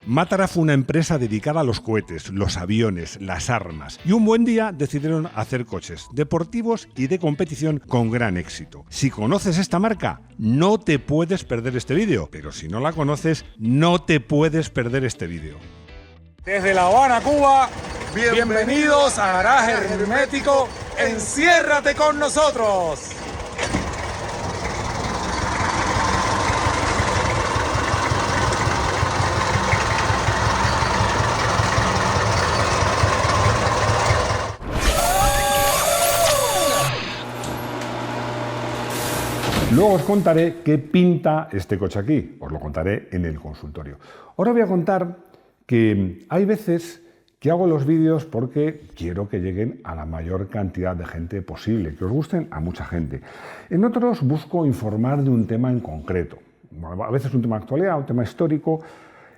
Matra fue una empresa dedicada a los cohetes, los aviones, las armas, y un buen día decidieron hacer coches deportivos y de competición con gran éxito. Si conoces esta marca, no te puedes perder este vídeo, pero si no la conoces, no te puedes perder este vídeo. Desde La Habana, Cuba, bienvenidos a Garaje Hermético, enciérrate con nosotros. Luego os contaré qué pinta este coche aquí, os lo contaré en el consultorio. Ahora voy a contar que hay veces que hago los vídeos porque quiero que lleguen a la mayor cantidad de gente posible, que os gusten a mucha gente. En otros busco informar de un tema en concreto, a veces un tema de actualidad, un tema histórico.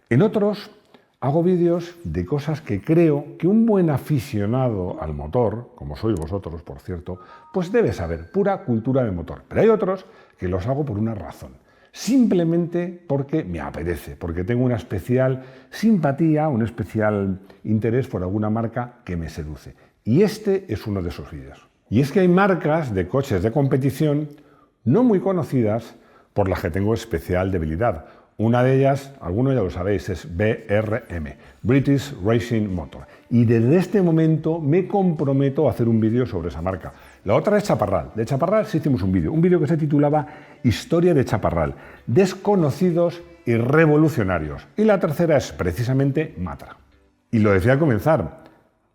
En otros hago vídeos de cosas que creo que un buen aficionado al motor, como sois vosotros, por cierto, pues debe saber, pura cultura de motor. Pero hay otros que los hago por una razón, simplemente porque me apetece, porque tengo una especial simpatía, un especial interés por alguna marca que me seduce. Y este es uno de esos vídeos. Y es que hay marcas de coches de competición no muy conocidas por las que tengo especial debilidad. Una de ellas, algunos ya lo sabéis, es BRM, British Racing Motor. Y desde este momento me comprometo a hacer un vídeo sobre esa marca. La otra es Chaparral. De Chaparral sí hicimos un vídeo que se titulaba Historia de Chaparral, desconocidos y revolucionarios. Y la tercera es precisamente Matra. Y lo decía al comenzar,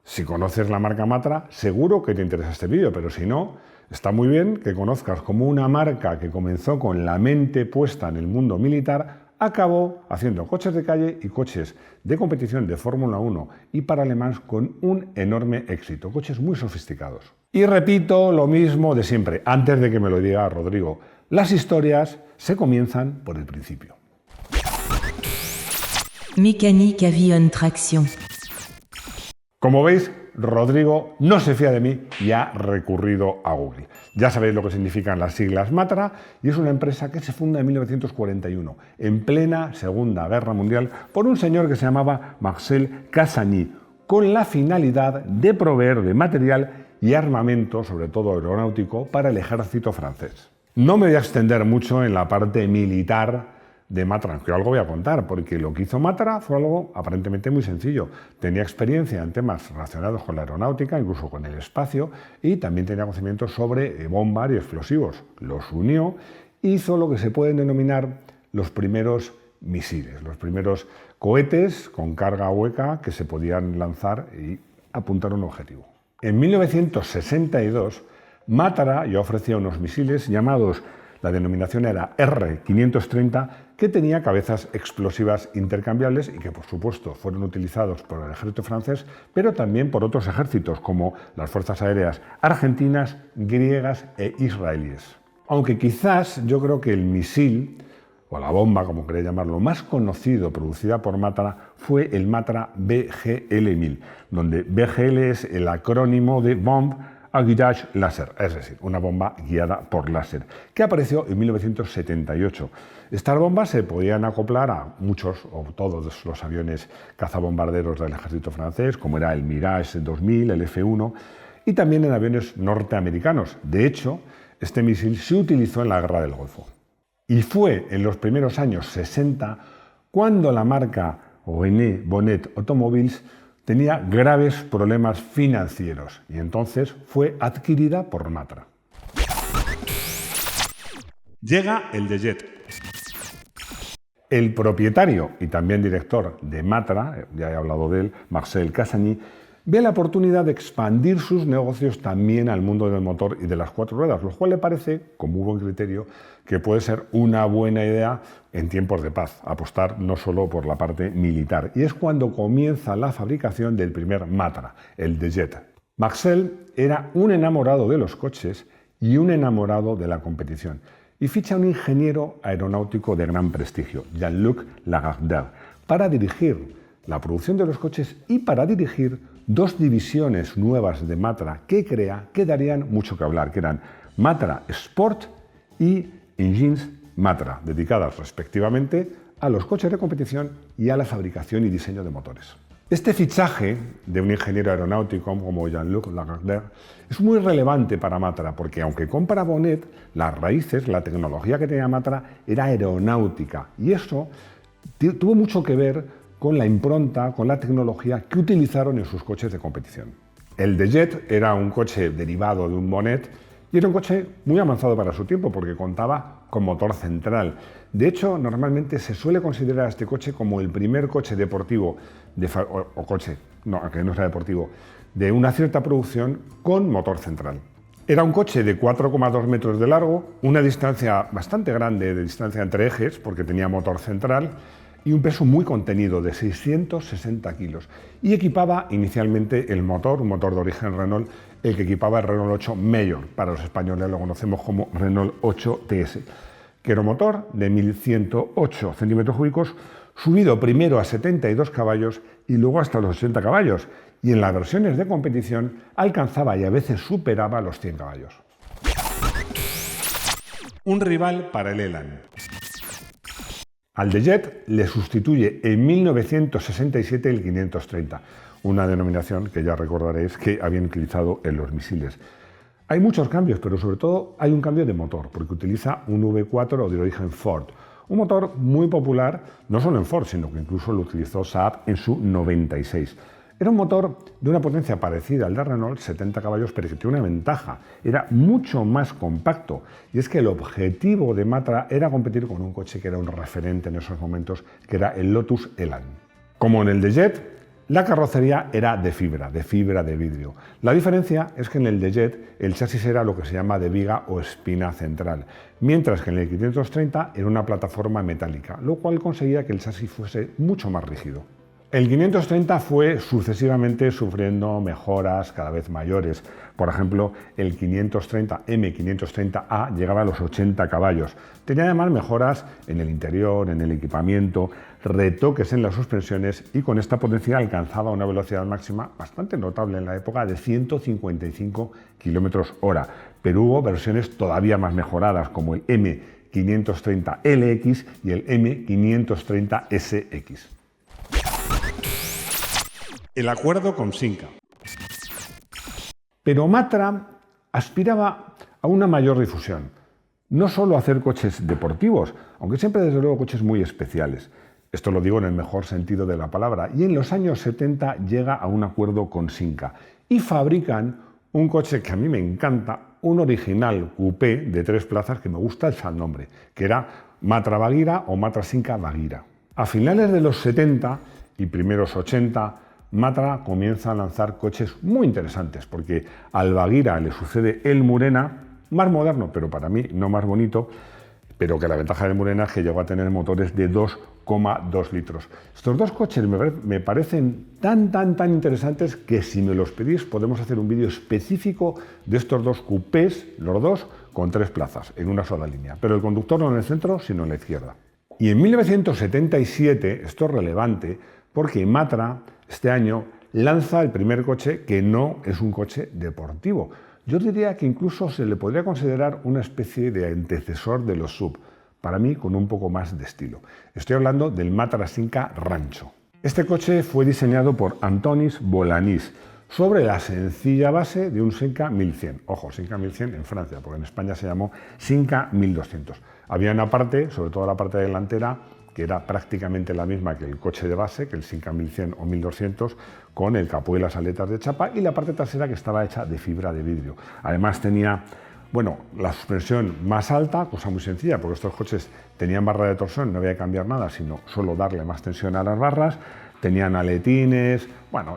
si conoces la marca Matra, seguro que te interesa este vídeo, pero si no, está muy bien que conozcas cómo una marca que comenzó con la mente puesta en el mundo militar acabó haciendo coches de calle y coches de competición de Fórmula 1 y para Le Mans con un enorme éxito, coches muy sofisticados. Y repito lo mismo de siempre, antes de que me lo diga Rodrigo, las historias se comienzan por el principio. Mécanique avion traction. Como veis, Rodrigo no se fía de mí y ha recurrido a Google. Ya sabéis lo que significan las siglas Matra y es una empresa que se funda en 1941, en plena Segunda Guerra Mundial, por un señor que se llamaba Marcel Cassagny, con la finalidad de proveer de material y armamento, sobre todo aeronáutico, para el ejército francés. No me voy a extender mucho en la parte militar de Matra, aunque algo voy a contar, porque lo que hizo Matra fue algo aparentemente muy sencillo. Tenía experiencia en temas relacionados con la aeronáutica, incluso con el espacio, y también tenía conocimientos sobre bombas y explosivos. Los unió e hizo lo que se pueden denominar los primeros misiles, los primeros cohetes con carga hueca que se podían lanzar y apuntar a un objetivo. En 1962, Matra ya ofrecía unos misiles llamados, la denominación era R530, que tenía cabezas explosivas intercambiables y que, por supuesto, fueron utilizados por el ejército francés, pero también por otros ejércitos, como las fuerzas aéreas argentinas, griegas e israelíes. Aunque quizás yo creo que el misil, o la bomba, como queréis llamarlo, más conocido producida por Matra fue el Matra BGL-1000, donde BGL es el acrónimo de Bomb Guidage Laser, es decir, una bomba guiada por láser, que apareció en 1978. Estas bombas se podían acoplar a muchos o todos los aviones cazabombarderos del ejército francés, como era el Mirage 2000, el F-1, y también en aviones norteamericanos. De hecho, este misil se utilizó en la Guerra del Golfo. Y fue en los primeros años 60 cuando la marca René Bonnet Automobiles tenía graves problemas financieros y entonces fue adquirida por Matra. Llega el The Jet. El propietario y también director de Matra, ya he hablado de él, Marcel Cassagny, ve la oportunidad de expandir sus negocios también al mundo del motor y de las cuatro ruedas, lo cual le parece, con muy buen criterio, que puede ser una buena idea en tiempos de paz, apostar no solo por la parte militar. Y es cuando comienza la fabricación del primer Matra, el The Jet. Marcel era un enamorado de los coches y un enamorado de la competición, y ficha a un ingeniero aeronáutico de gran prestigio, Jean-Luc Lagardère, para dirigir la producción de los coches y para dirigir dos divisiones nuevas de Matra que crea que darían mucho que hablar, que eran Matra Sport y Engines Matra, dedicadas respectivamente a los coches de competición y a la fabricación y diseño de motores. Este fichaje de un ingeniero aeronáutico como Jean-Luc Lagardère es muy relevante para Matra porque, aunque compra Bonet, las raíces, la tecnología que tenía Matra era aeronáutica, y eso tuvo mucho que ver con la impronta, con la tecnología que utilizaron en sus coches de competición. El De Jet era un coche derivado de un Bonet y era un coche muy avanzado para su tiempo porque contaba con motor central. De hecho, normalmente se suele considerar a este coche como el primer coche deportivo, aunque no sea deportivo, de una cierta producción con motor central. Era un coche de 4,2 metros de largo, una distancia bastante grande de distancia entre ejes porque tenía motor central y un peso muy contenido de 660 kilos. Y equipaba inicialmente el motor, un motor de origen Renault, el que equipaba el Renault 8 Mayor, para los españoles lo conocemos como Renault 8 TS, que era un motor de 1108 centímetros cúbicos, subido primero a 72 caballos y luego hasta los 80 caballos, y en las versiones de competición alcanzaba y a veces superaba los 100 caballos. Un rival para el Elan. Al De Jet le sustituye en 1967 el 530, una denominación que ya recordaréis que habían utilizado en los misiles. Hay muchos cambios, pero sobre todo hay un cambio de motor, porque utiliza un V4 de origen Ford, un motor muy popular, no solo en Ford, sino que incluso lo utilizó Saab en su 96. Era un motor de una potencia parecida al de Renault, 70 caballos, pero que tenía una ventaja, era mucho más compacto. Y es que el objetivo de Matra era competir con un coche que era un referente en esos momentos, que era el Lotus Elan. Como en el De Jet, la carrocería era de fibra de vidrio. La diferencia es que en el De Jet el chasis era lo que se llama de viga o espina central, mientras que en el 530 era una plataforma metálica, lo cual conseguía que el chasis fuese mucho más rígido. El 530 fue sucesivamente sufriendo mejoras cada vez mayores. Por ejemplo, el 530M, 530A llegaba a los 80 caballos. Tenía además mejoras en el interior, en el equipamiento, retoques en las suspensiones y con esta potencia alcanzaba una velocidad máxima bastante notable en la época de 155 km/h. Pero hubo versiones todavía más mejoradas como el M530LX y el M530SX. El acuerdo con Simca. Pero Matra aspiraba a una mayor difusión. No solo a hacer coches deportivos, aunque siempre desde luego coches muy especiales. Esto lo digo en el mejor sentido de la palabra. Y en los años 70 llega a un acuerdo con Simca y fabrican un coche que a mí me encanta, un original coupé de 3 plazas que me gusta el nombre, que era Matra Bagheera o Matra Simca Bagheera. A finales de los 70 y primeros 80, Matra comienza a lanzar coches muy interesantes, porque al Bagheera le sucede el Murena, más moderno, pero para mí no más bonito, pero que la ventaja del Murena es que llegó a tener motores de 2,2 litros. Estos dos coches me parecen tan interesantes que si me los pedís podemos hacer un vídeo específico de estos dos coupés, los dos con 3 plazas, en una sola línea, pero el conductor no en el centro, sino en la izquierda. Y en 1977, esto es relevante, porque Matra este año lanza el primer coche que no es un coche deportivo. Yo diría que incluso se le podría considerar una especie de antecesor de los SUV, para mí con un poco más de estilo. Estoy hablando del Matra Simca Rancho. Este coche fue diseñado por Antonis Bolanis sobre la sencilla base de un Simca 1100. Ojo, Simca 1100 en Francia, porque en España se llamó Simca 1200. Había una parte, sobre todo la parte delantera, que era prácticamente la misma que el coche de base, que el Simca 1100 o 1200, con el capó y las aletas de chapa, y la parte trasera que estaba hecha de fibra de vidrio. Además tenía, la suspensión más alta, cosa muy sencilla, porque estos coches tenían barra de torsión, no había que cambiar nada, sino solo darle más tensión a las barras, tenían aletines,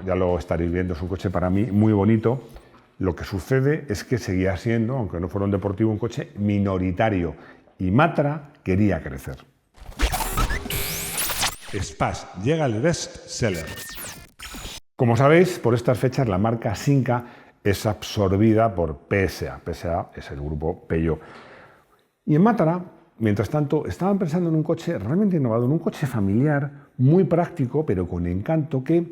ya lo estaréis viendo, es un coche para mí muy bonito. Lo que sucede es que seguía siendo, aunque no fuera un deportivo, un coche minoritario, y Matra quería crecer. Spas, llega el best seller. Como sabéis, por estas fechas la marca Simca es absorbida por PSA. PSA es el grupo Peugeot. Y en Matra, mientras tanto, estaban pensando en un coche realmente innovador, en un coche familiar, muy práctico, pero con encanto, que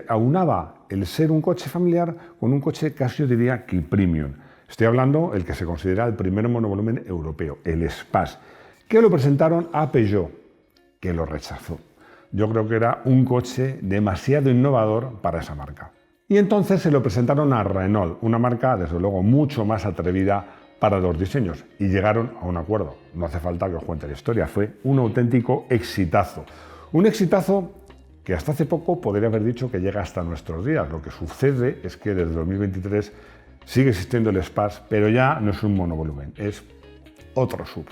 aunaba el ser un coche familiar con un coche casi yo diría que premium. Estoy hablando del que se considera el primer monovolumen europeo, el Spas, que lo presentaron a Peugeot. que lo rechazó. Yo creo que era un coche demasiado innovador para esa marca. Y entonces se lo presentaron a Renault, una marca desde luego mucho más atrevida para los diseños, y llegaron a un acuerdo. No hace falta que os cuente la historia, fue un auténtico exitazo. Un exitazo que hasta hace poco podría haber dicho que llega hasta nuestros días. Lo que sucede es que desde 2023 sigue existiendo el Space, pero ya no es un monovolumen, es otro sub.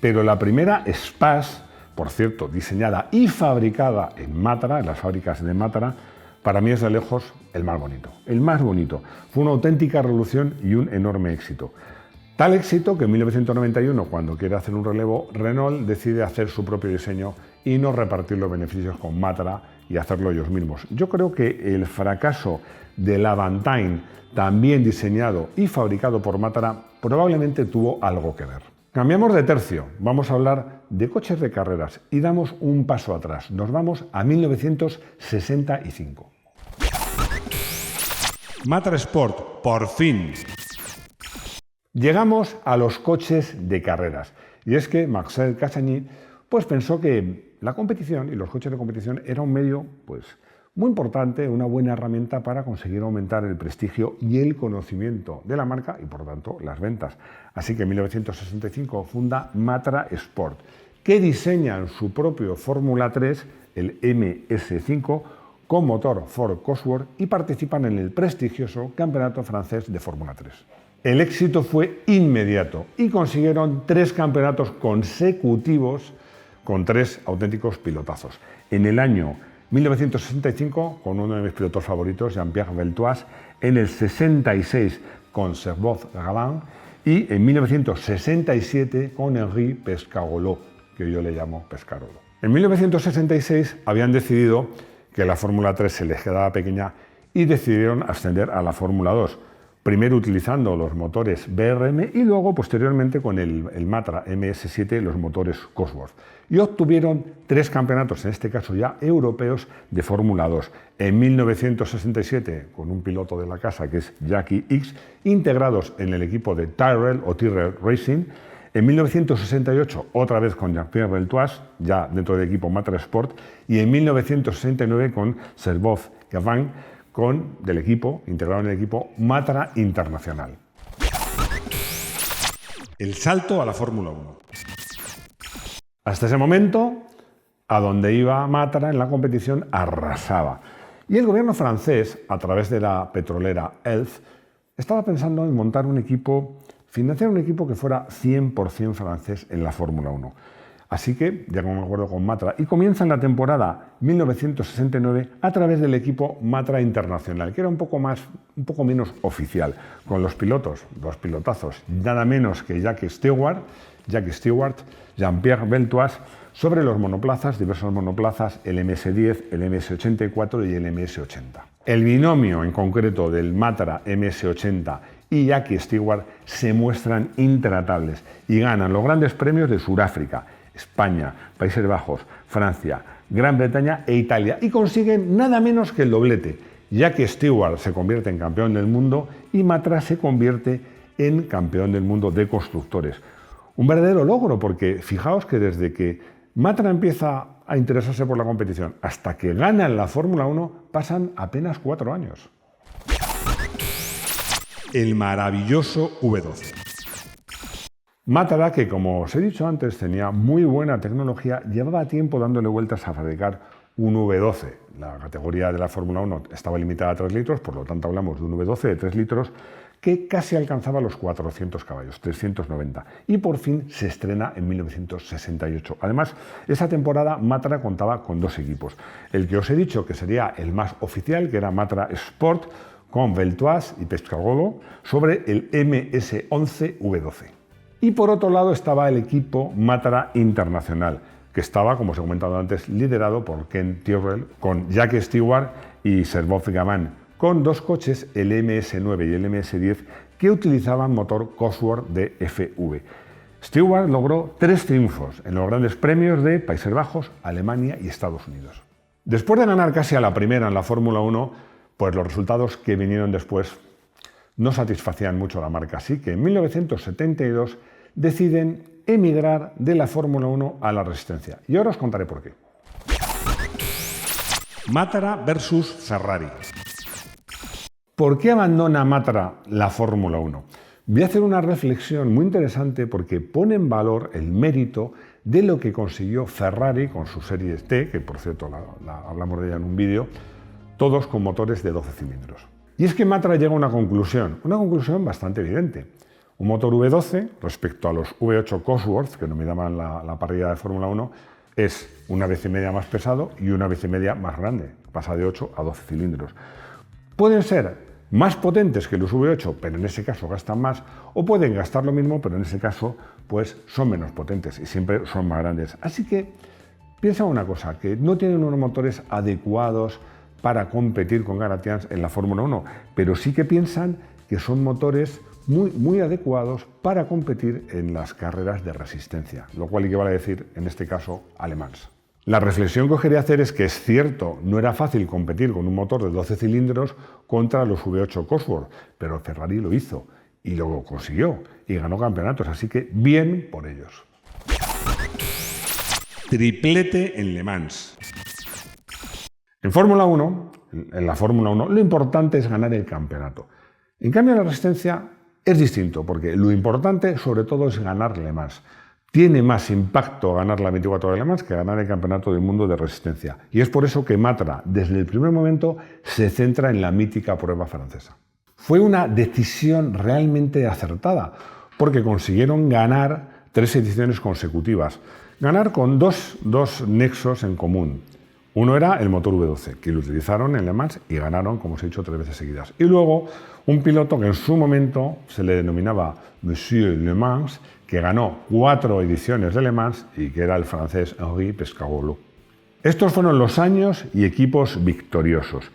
Pero la primera Space, por cierto, diseñada y fabricada en Matra, en las fábricas de Matra, para mí es de lejos el más bonito. El más bonito. Fue una auténtica revolución y un enorme éxito. Tal éxito que en 1991, cuando quiere hacer un relevo, Renault decide hacer su propio diseño y no repartir los beneficios con Matra y hacerlo ellos mismos. Yo creo que el fracaso del Avantime, también diseñado y fabricado por Matra, probablemente tuvo algo que ver. Cambiamos de tercio, vamos a hablar de coches de carreras y damos un paso atrás. Nos vamos a 1965. Matra Sport, por fin. Llegamos a los coches de carreras. Y es que Marcel Cassagny pues pensó que la competición y los coches de competición era un medio pues muy importante, una buena herramienta para conseguir aumentar el prestigio y el conocimiento de la marca y por tanto las ventas. Así que en 1965 funda Matra Sport, que diseña en su propio Fórmula 3, el MS5, con motor Ford Cosworth y participan en el prestigioso Campeonato Francés de Fórmula 3. El éxito fue inmediato y consiguieron 3 campeonatos consecutivos con 3 auténticos pilotazos. En el año 1965, con uno de mis pilotos favoritos, Jean-Pierre Beltoise, en el 66 con Servoz-Gavin y en 1967 con Henri Pescarolo, que yo le llamo Pescarolo. En 1966 habían decidido que la Fórmula 3 se les quedaba pequeña y decidieron ascender a la Fórmula 2. Primero utilizando los motores BRM y luego posteriormente con el Matra MS7 los motores Cosworth. Y obtuvieron 3 campeonatos, en este caso ya europeos, de Fórmula 2. En 1967 con un piloto de la casa que es Jackie Ickx, integrados en el equipo de Tyrrell o Tyrrell Racing. En 1968 otra vez con Jean-Pierre Beltoise, ya dentro del equipo Matra Sport. Y en 1969 con Servoz-Gavin, del equipo, integrado en el equipo Matra Internacional. El salto a la Fórmula 1. Hasta ese momento, a donde iba Matra en la competición, arrasaba. Y el gobierno francés, a través de la petrolera Elf, estaba pensando en montar un equipo, financiar un equipo que fuera 100% francés en la Fórmula 1. Así que llegó a un acuerdo con Matra y comienzan la temporada 1969 a través del equipo Matra Internacional, que era un poco menos oficial, con los pilotos, 2 pilotazos, nada menos que Jackie Stewart, Jean-Pierre Beltoise, sobre los monoplazas, diversos monoplazas, el MS10, el MS84 y el MS80. El binomio en concreto del Matra MS80 y Jackie Stewart se muestran intratables y ganan los grandes premios de Sudáfrica, España, Países Bajos, Francia, Gran Bretaña e Italia y consiguen nada menos que el doblete. Jackie Stewart se convierte en campeón del mundo y Matra se convierte en campeón del mundo de constructores. Un verdadero logro porque fijaos que desde que Matra empieza a interesarse por la competición hasta que gana en la Fórmula 1 pasan apenas 4 años. El maravilloso V12. Matra, que como os he dicho antes tenía muy buena tecnología, llevaba tiempo dándole vueltas a fabricar un V12. La categoría de la Fórmula 1 estaba limitada a 3 litros, por lo tanto hablamos de un V12 de 3 litros que casi alcanzaba los 400 caballos, 390. Y por fin se estrena en 1968. Además, esa temporada Matra contaba con 2 equipos. El que os he dicho que sería el más oficial, que era Matra Sport, con Beltoise y Pescarolo, sobre el MS11 V12. Y por otro lado estaba el equipo Matra Internacional, que estaba, como os he comentado antes, liderado por Ken Tyrrell, con Jackie Stewart y Servoz-Gavin, con 2 coches, el MS9 y el MS10, que utilizaban motor Cosworth de FV. Stewart logró 3 triunfos en los grandes premios de Países Bajos, Alemania y Estados Unidos. Después de ganar casi a la primera en la Fórmula 1, pues los resultados que vinieron después no satisfacían mucho a la marca, así que en 1972 deciden emigrar de la Fórmula 1 a la resistencia. Y ahora os contaré por qué. Matara versus Ferrari. ¿Por qué abandona Matara la Fórmula 1? Voy a hacer una reflexión muy interesante porque pone en valor el mérito de lo que consiguió Ferrari con su serie T, que por cierto hablamos de ella en un vídeo, todos con motores de 12 cilindros. Y es que Matara llega a una conclusión bastante evidente. Un motor V12 respecto a los V8 Cosworth, que nominaban la parrilla de Fórmula 1, es una vez y media más pesado y una vez y media más grande. Pasa de 8 a 12 cilindros. Pueden ser más potentes que los V8, pero en ese caso gastan más, o pueden gastar lo mismo, pero en ese caso pues son menos potentes y siempre son más grandes. Así que piensa una cosa, que no tienen unos motores adecuados para competir con garantías en la Fórmula 1, pero sí que piensan que son motores muy adecuados para competir en las carreras de resistencia, lo cual equivale a decir, en este caso, Le Mans. La reflexión que os quería hacer es que es cierto, no era fácil competir con un motor de 12 cilindros contra los V8 Cosworth, pero Ferrari lo hizo y lo consiguió y ganó campeonatos, así que bien por ellos. Triplete en Le Mans. En Fórmula 1, en la Fórmula 1, lo importante es ganar el campeonato. En cambio, en la resistencia es distinto, porque lo importante sobre todo es ganar Le Mans. Tiene más impacto ganar la 24 horas de Le Mans que ganar el campeonato del mundo de resistencia. Y es por eso que Matara, desde el primer momento, se centra en la mítica prueba francesa. Fue una decisión realmente acertada, porque consiguieron ganar 3 ediciones consecutivas. Ganar con dos nexos en común. Uno era el motor V12, que lo utilizaron en Le Mans y ganaron, como os he dicho, 3 veces seguidas. Y luego un piloto que en su momento se le denominaba Monsieur Le Mans, que ganó 4 ediciones de Le Mans y que era el francés Henri Pescarolo. Estos fueron los años y equipos victoriosos.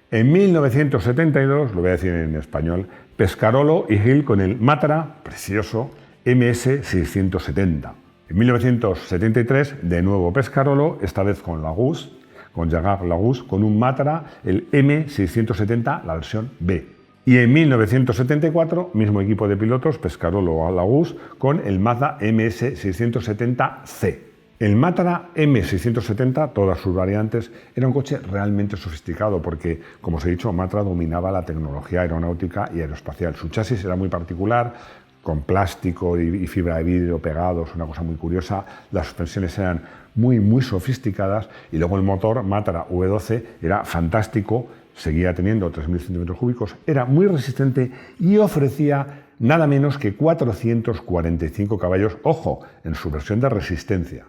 En 1972, lo voy a decir en español, Pescarolo y Hill con el Matara, precioso, MS670. En 1973, de nuevo Pescarolo, esta vez con Lagousse, con Jaguar Lagousse, con un Matara, el M670, la versión B. Y en 1974, mismo equipo de pilotos, Pescarolo a Lagousse, con el Mazda MS670C. El Matara M670, todas sus variantes, era un coche realmente sofisticado porque, como os he dicho, Matara dominaba la tecnología aeronáutica y aeroespacial. Su chasis era muy particular, con plástico y fibra de vidrio pegados, una cosa muy curiosa. Las suspensiones eran muy sofisticadas y luego el motor Matara V12 era fantástico, seguía teniendo 3.000 centímetros cúbicos, era muy resistente y ofrecía nada menos que 445 caballos, ojo, en su versión de resistencia.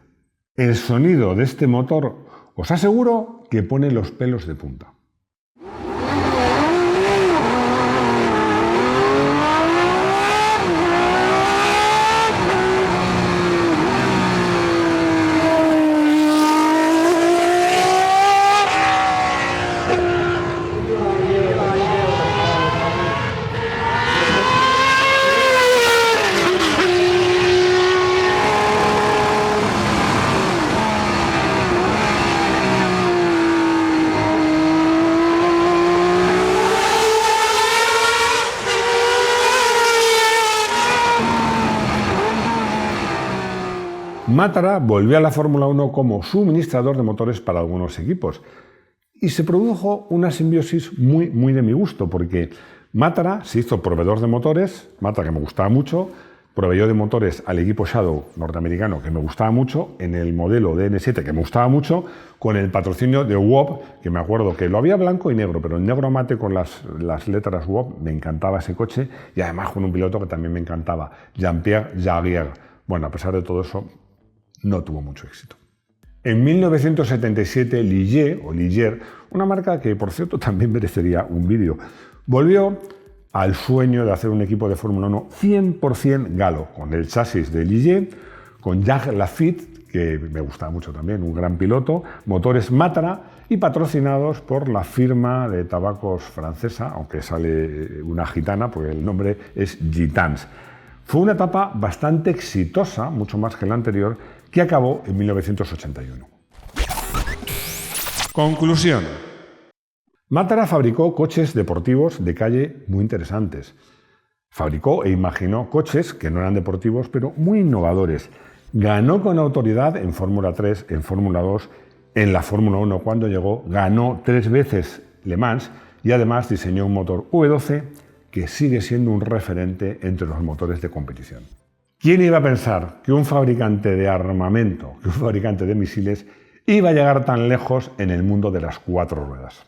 El sonido de este motor, os aseguro que pone los pelos de punta. Matara volvió a la Fórmula 1 como suministrador de motores para algunos equipos y se produjo una simbiosis muy de mi gusto, porque Matara se hizo proveedor de motores, Matara que me gustaba mucho, proveyó de motores al equipo Shadow norteamericano que me gustaba mucho, en el modelo DN7 que me gustaba mucho, con el patrocinio de WOB, que me acuerdo que lo había blanco y negro, pero el negro mate con las letras WOB, me encantaba ese coche, y además con un piloto que también me encantaba, Jean-Pierre Jarier. Bueno, a pesar de todo eso, no tuvo mucho éxito. En 1977, Ligier, una marca que por cierto también merecería un vídeo, volvió al sueño de hacer un equipo de Fórmula 1 100% galo, con el chasis de Ligier, con Jacques Lafitte, que me gustaba mucho también, un gran piloto, motores Matara y patrocinados por la firma de tabacos francesa, aunque sale una gitana, porque el nombre es Gitans. Fue una etapa bastante exitosa, mucho más que la anterior, que acabó en 1981. Conclusión. Matara fabricó coches deportivos de calle muy interesantes. Fabricó e imaginó coches que no eran deportivos, pero muy innovadores. Ganó con autoridad en Fórmula 3, en Fórmula 2, en la Fórmula 1 cuando llegó, ganó 3 veces Le Mans y además diseñó un motor V12 que sigue siendo un referente entre los motores de competición. ¿Quién iba a pensar que un fabricante de armamento, que un fabricante de misiles, iba a llegar tan lejos en el mundo de las 4 ruedas?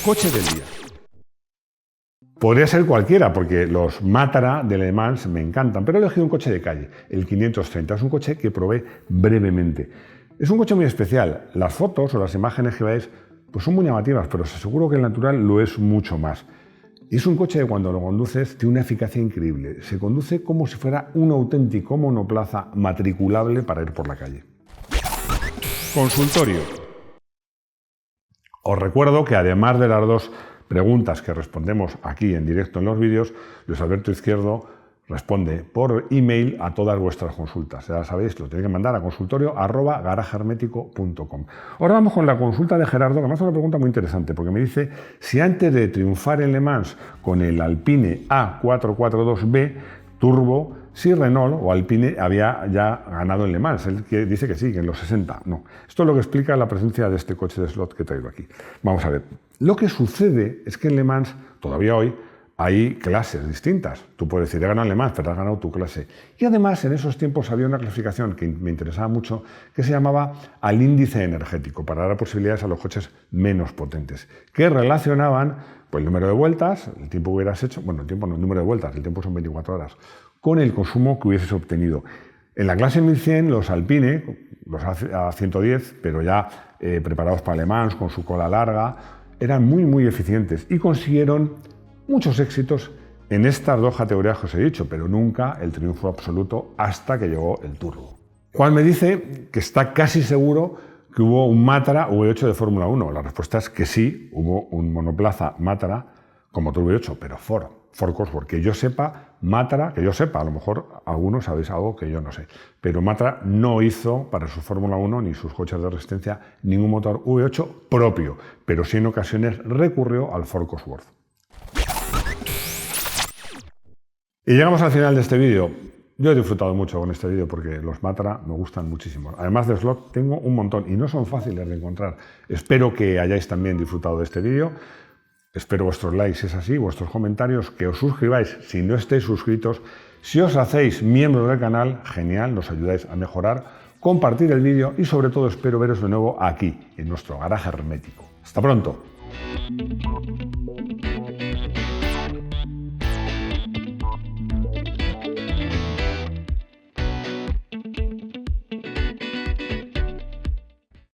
Coche del día. Podría ser cualquiera, porque los Matra de Le Mans me encantan, pero he elegido un coche de calle, el 530. Es un coche que probé brevemente. Es un coche muy especial. Las fotos o las imágenes que veis pues son muy llamativas, pero os aseguro que el natural lo es mucho más. Y es un coche que cuando lo conduces tiene una eficacia increíble. Se conduce como si fuera un auténtico monoplaza matriculable para ir por la calle. Consultorio. Os recuerdo que además de las 2 preguntas que respondemos aquí en directo en los vídeos, Luis Alberto Izquierdo responde por email a todas vuestras consultas. Ya sabéis, lo tenéis que mandar a consultorio@garajehermético.com. Ahora vamos con la consulta de Gerardo, que me hace una pregunta muy interesante, porque me dice si antes de triunfar en Le Mans con el Alpine A442B Turbo, si Renault o Alpine había ya ganado en Le Mans. Él dice que sí, que en los 60. No. Esto es lo que explica la presencia de este coche de slot que he traído aquí. Vamos a ver. Lo que sucede es que en Le Mans, todavía hoy, hay clases distintas. Tú puedes decir, he ganado en Le Mans, pero has ganado tu clase. Y además, en esos tiempos había una clasificación que me interesaba mucho, que se llamaba al índice energético, para dar posibilidades a los coches menos potentes, que relacionaban pues, el número de vueltas, el tiempo que hubieras hecho, bueno, el tiempo no, el número de vueltas, el tiempo son 24 horas, con el consumo que hubieses obtenido. En la clase 1100, los Alpine, los A110, pero ya preparados para Le Mans, con su cola larga, eran muy, muy eficientes y consiguieron muchos éxitos en estas 2 categorías que os he dicho, pero nunca el triunfo absoluto hasta que llegó el Turbo. Juan me dice que está casi seguro que hubo un Matra V8 de Fórmula 1. La respuesta es que sí, hubo un monoplaza Matra con motor V8, pero Ford Cosworth. Que yo sepa, Matra, que yo sepa, a lo mejor algunos sabéis algo que yo no sé, pero Matra no hizo para su Fórmula 1 ni sus coches de resistencia ningún motor V8 propio, pero sí en ocasiones recurrió al Ford Cosworth. Y llegamos al final de este vídeo. Yo he disfrutado mucho con este vídeo porque los Matra me gustan muchísimo. Además de slot tengo un montón y no son fáciles de encontrar. Espero que hayáis también disfrutado de este vídeo. Espero vuestros likes si es así, vuestros comentarios, que os suscribáis si no estáis suscritos. Si os hacéis miembros del canal, genial, nos ayudáis a mejorar. Compartir el vídeo y sobre todo espero veros de nuevo aquí, en nuestro garaje hermético. ¡Hasta pronto!